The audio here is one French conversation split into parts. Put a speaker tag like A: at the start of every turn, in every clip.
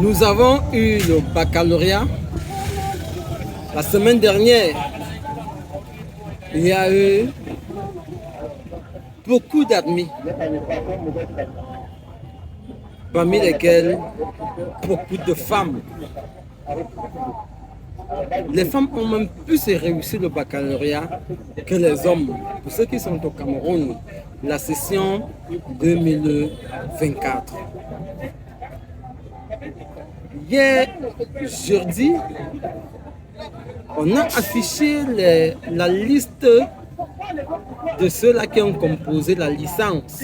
A: Nous avons eu le baccalauréat. La semaine dernière, il y a eu beaucoup d'admis, parmi lesquels beaucoup de femmes. Les femmes ont même plus réussi le baccalauréat que les hommes. Pour ceux qui sont au Cameroun, la session 2024. Hier, jeudi, on a affiché la liste de ceux-là qui ont composé la licence.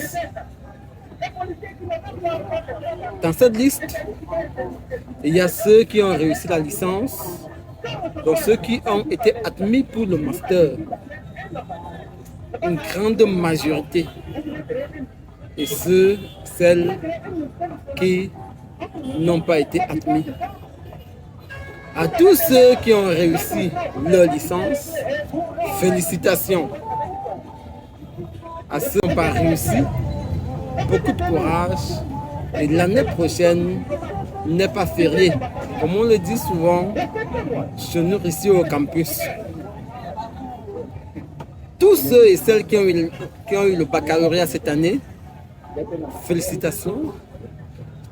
A: Dans cette liste, il y a ceux qui ont réussi la licence, donc ceux qui ont été admis pour le master, une grande majorité, et celles qui n'ont pas été admis. À tous ceux qui ont réussi leur licence, félicitations. À ceux qui n'ont pas réussi, beaucoup de courage. Et l'année prochaine n'est pas fériée. Comme on le dit souvent chez nous ici au campus. Tous ceux et celles qui ont eu le baccalauréat cette année, félicitations.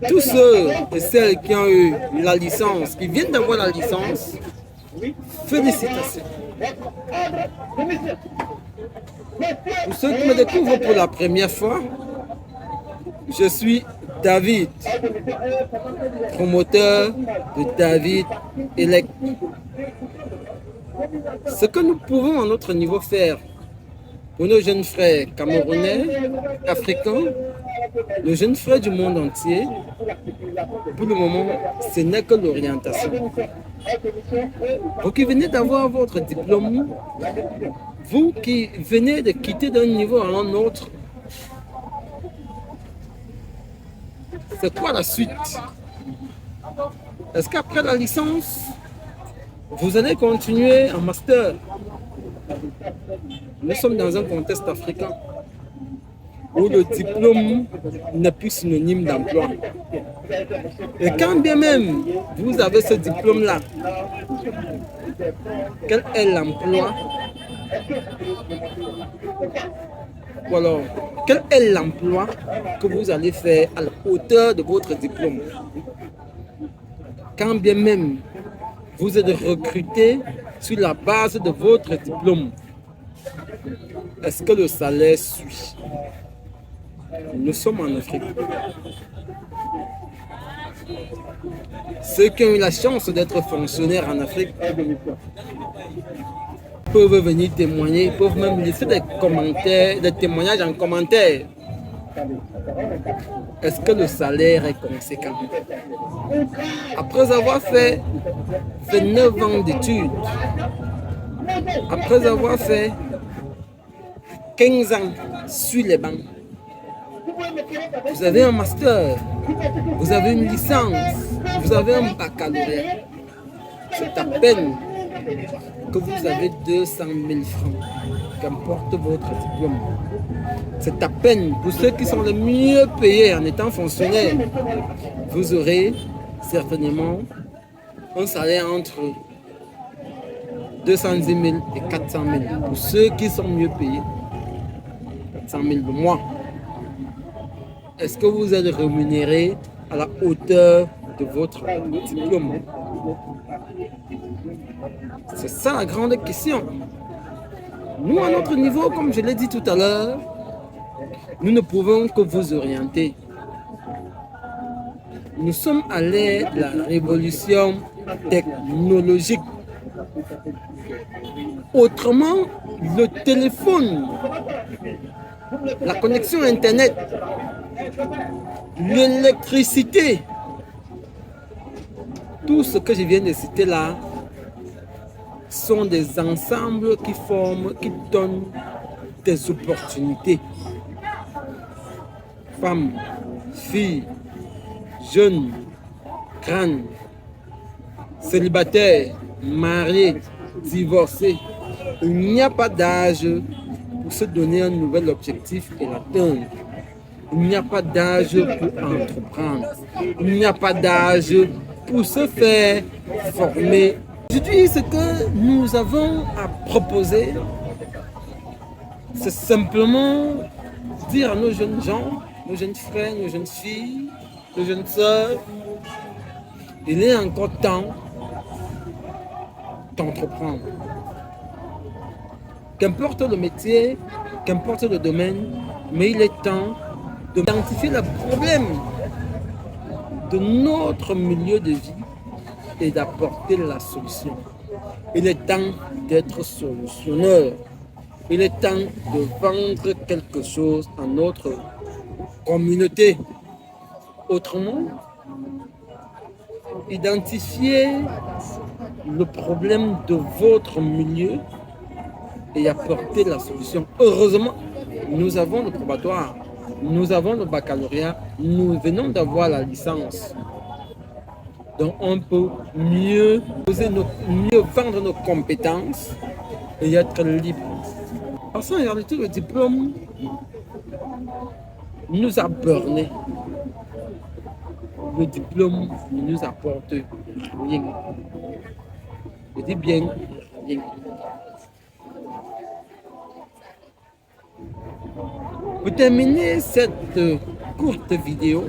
A: Tous ceux et celles qui ont eu la licence, qui viennent d'avoir la licence, félicitations. Pour ceux qui me découvrent pour la première fois, je suis David, promoteur de David Elect. Ce que nous pouvons à notre niveau faire pour nos jeunes frères camerounais, africains, nos jeunes frères du monde entier, pour le moment, ce n'est que l'orientation. Vous qui venez d'avoir votre diplôme, vous qui venez de quitter d'un niveau à un autre, c'est quoi la suite? Est-ce qu'après la licence, vous allez continuer en master? Nous sommes dans un contexte africain où le diplôme n'est plus synonyme d'emploi. Et quand bien même vous avez ce diplôme-là, quel est l'emploi? Ou alors, quel est l'emploi que vous allez faire à la hauteur de votre diplôme? Quand bien même vous êtes recruté sur la base de votre diplôme, est-ce que le salaire suit? Nous sommes en Afrique. Ceux qui ont eu la chance d'être fonctionnaires en Afrique peuvent venir témoigner, ils peuvent même laisser des commentaires, des témoignages en commentaire. Est-ce que le salaire est conséquent? Après avoir fait 9 ans d'études, après avoir fait 15 ans sur les bancs, vous avez un master, vous avez une licence, vous avez un baccalauréat. C'est à peine que vous avez 200 000 francs, qu'importe votre diplôme. C'est à peine pour ceux qui sont les mieux payés en étant fonctionnaires. Vous aurez certainement un salaire entre 210 000 et 400 000. Pour ceux qui sont mieux payés, 400 000 le mois. Est-ce que vous êtes rémunéré à la hauteur de votre diplôme? C'est ça la grande question. Nous, à notre niveau, comme je l'ai dit tout à l'heure, nous ne pouvons que vous orienter. Nous sommes à l'ère de la révolution technologique. Autrement, le téléphone, la connexion Internet, l'électricité, tout ce que je viens de citer là, sont des ensembles qui donnent des opportunités. Femmes, filles, jeunes, grandes, célibataires, mariés, divorcés. Il n'y a pas d'âge pour se donner un nouvel objectif et l'atteindre. Il n'y a pas d'âge pour entreprendre. Il n'y a pas d'âge pour se faire former. Aujourd'hui, ce que nous avons à proposer, c'est simplement dire à nos jeunes gens, nos jeunes frères, nos jeunes filles, nos jeunes sœurs, il est encore temps d'entreprendre. Qu'importe le métier, qu'importe le domaine, mais il est temps d'identifier le problème de notre milieu de vie et d'apporter la solution. Il est temps d'être solutionneur. Il est temps de vendre quelque chose à notre communauté. Autrement, identifier le problème de votre milieu et apporter la solution. Heureusement, nous avons le probatoire, nous avons le baccalauréat, nous venons d'avoir la licence. Donc on peut mieux vendre nos compétences et être libre. Parce qu'en réalité, le diplôme nous a bornés. Le diplôme ne nous apporte rien. Je dis bien rien. Pour terminer cette courte vidéo,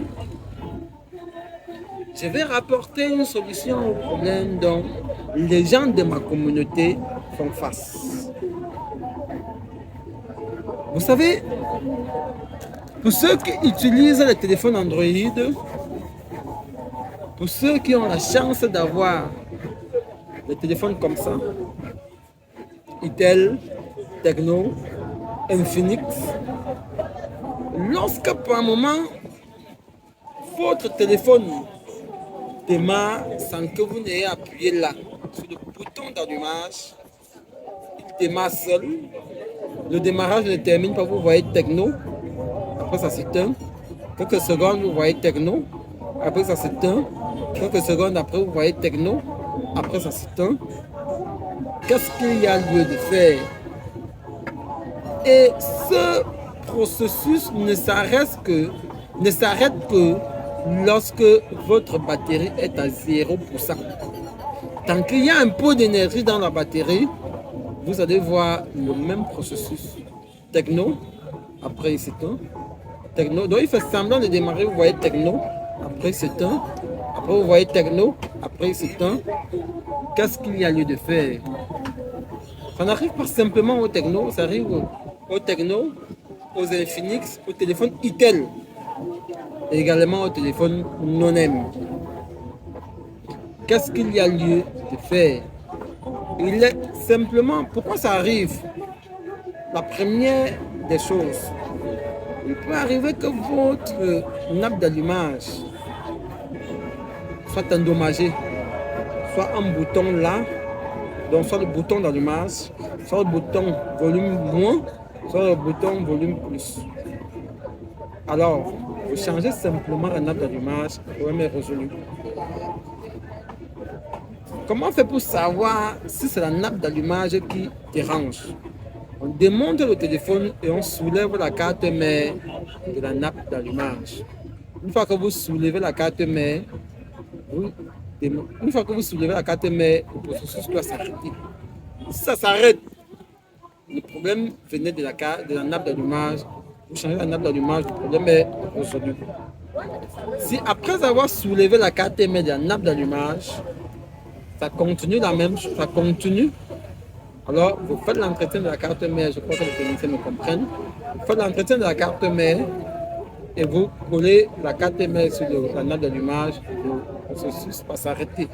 A: je vais rapporter une solution au problème dont les gens de ma communauté font face. Vous savez, pour ceux qui utilisent les téléphones Android, pour ceux qui ont la chance d'avoir des téléphones comme ça, Itel, Tecno, Infinix, lorsque par un moment, votre téléphone démarre sans que vous n'ayez appuyé là, sur le bouton d'allumage, il démarre seul. Le démarrage ne termine pas, vous voyez Tecno, après ça s'éteint. Quelques secondes, vous voyez Tecno, après ça s'éteint. Quelques secondes après, vous voyez Tecno, après ça s'éteint. Qu'est-ce qu'il y a lieu de faire? Et ce processus ne s'arrête que lorsque votre batterie est à 0%. Tant qu'il y a un peu d'énergie dans la batterie, vous allez voir le même processus. Tecno, après il s'éteint. Tecno, donc il fait semblant de démarrer, vous voyez Tecno, après il s'éteint. Après vous voyez Tecno, après il s'éteint. Qu'est-ce qu'il y a lieu de faire? Ça n'arrive pas simplement au Tecno, ça arrive au Tecno, aux Infinix, au téléphone Itel, et également au téléphone non-M. Qu'est-ce qu'il y a lieu de faire? Il est simplement, pourquoi ça arrive? La première des choses, il peut arriver que votre nappe d'allumage soit endommagée, soit un bouton là, donc soit le bouton d'allumage, soit le bouton volume moins, soit le bouton volume plus. Alors, vous changez simplement la nappe d'allumage, le problème est résolu. Comment on fait pour savoir si c'est la nappe d'allumage qui dérange? On démonte le téléphone et on soulève la carte mère de la nappe d'allumage. Une fois que vous soulevez la carte mère, le processus doit s'arrêter. Si ça s'arrête, le problème venait de la nappe d'allumage. Vous changez la nappe d'allumage, le problème est résolu. Si après avoir soulevé la carte mère de la nappe d'allumage, ça continue la même chose, ça continue. Alors, vous faites l'entretien de la carte mère, je crois que les techniciens me comprennent. Vous faites l'entretien de la carte mère et vous collez la carte mère sur la nappe d'allumage, le processus va s'arrêter.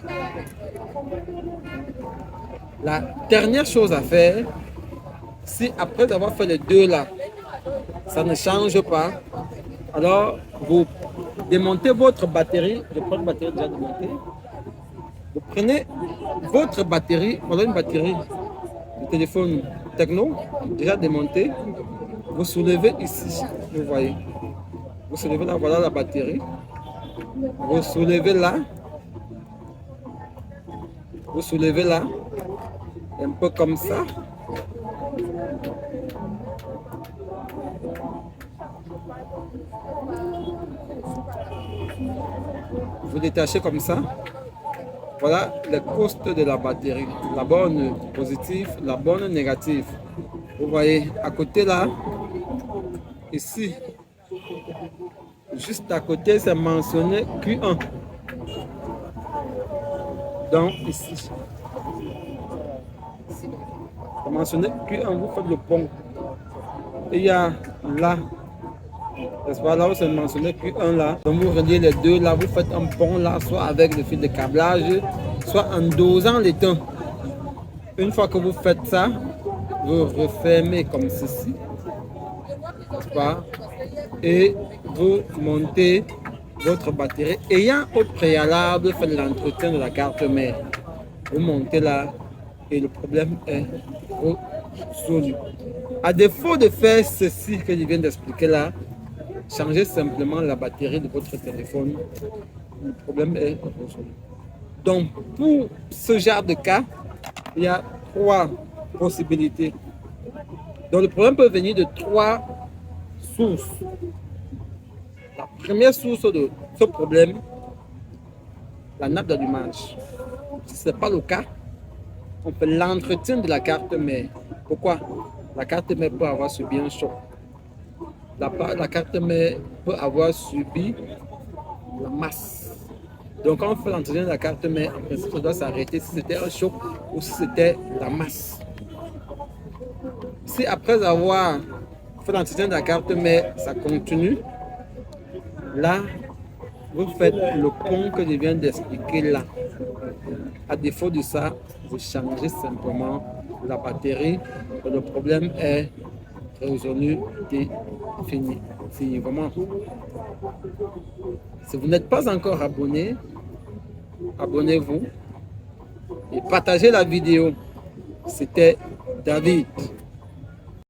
A: La dernière chose à faire, si après avoir fait les deux là, ça ne change pas, alors vous démontez votre batterie, je prends une batterie déjà démontée. Vous prenez votre batterie, voilà une batterie de téléphone Tecno, déjà démontée. Vous soulevez ici, vous voyez. Vous soulevez là, voilà la batterie. Vous soulevez là. Vous soulevez là. Un peu comme ça. Vous détachez comme ça. Voilà les postes de la batterie. La borne positive, la borne négative. Vous voyez, à côté là, ici, juste à côté, c'est mentionné Q1. Donc ici, c'est mentionné Q1, vous faites le pont. Et il y a là, n'est-ce pas, là où c'est mentionné Q1 là. Donc vous reliez les deux là, vous faites un pont là, soit avec le fil de câblage, soit en dosant les temps. Une fois que vous faites ça, vous refermez comme ceci, n'est-ce pas? Et vous montez votre batterie. Ayant au préalable fait l'entretien de la carte mère, vous montez là et le problème est résolu. À défaut de faire ceci que je viens d'expliquer là, changez simplement la batterie de votre téléphone. Le problème est résolu. Donc, pour ce genre de cas, il y a 3 possibilités. Donc, le problème peut venir de 3 sources. La première source de ce problème, la nappe d'allumage. Si ce n'est pas le cas, on fait l'entretien de la carte mère. Pourquoi? La carte mère peut avoir subi un choc. La carte mère peut avoir subi la masse. Donc, quand on fait l'entretien de la carte mère, en principe, ça doit s'arrêter si c'était un choc ou si c'était la masse. Si après avoir fait l'entretien de la carte mère, ça continue, là, vous faites le pont que je viens d'expliquer là. À défaut de ça, vous changez simplement la batterie et le problème est résolu et fini. Vraiment. Si vous n'êtes pas encore abonné, abonnez-vous et partagez la vidéo. C'était David.